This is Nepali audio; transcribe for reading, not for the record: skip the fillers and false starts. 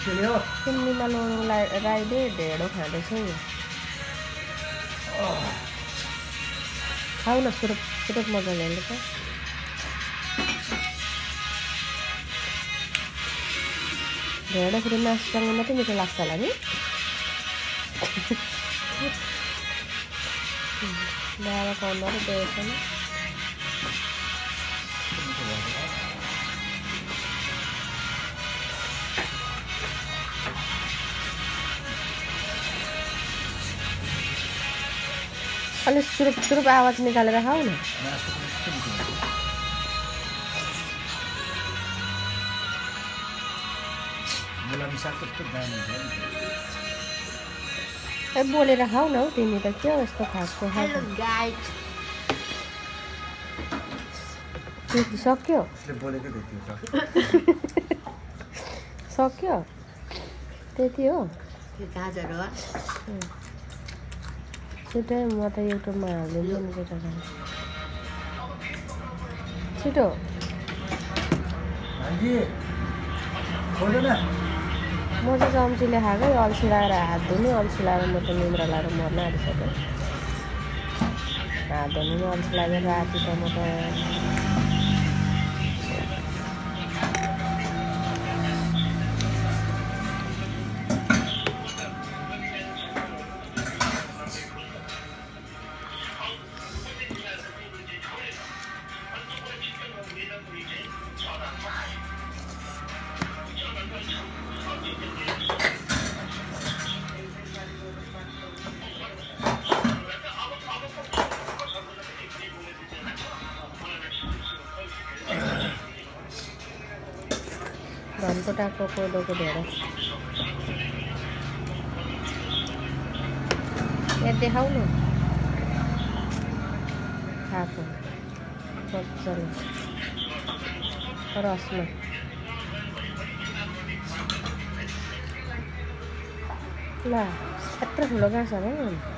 किन्नीमा लौरो राइदे ढेँडो खाँदैछ नि खाऊ न सुरुप सुरुप मजाले त ढेँडो फेरि मासुसँग मात्रै मिठो लाग्छ होला नि बाबा पाउँदा र देखेन अलिक सुरुप सुरुप आवाज निकालेर खाऊ न ए बोलेर खाऊ न हौ तिमी त के हो यस्तो खासको हेलो गाइस त्यति सक्यो सक्यो त्यति हो गाजर हो छिटो म त युट्युबमा हालिदिन्छु नि केटा छिटो म चाहिँ चम्चीले खाएकै अल्छी लगाएर हात धुने अल्छी लगाएर म त निन्द्रा लगाएर मर्न आँटिसक्यो हात धुनु नि अल्छी लागेर राति त म त धनकुटाको कोदोको ढेँडो यहाँ देखाउ न खाएको मजाले रसमा ल यत्रो ठुलो गाँस हो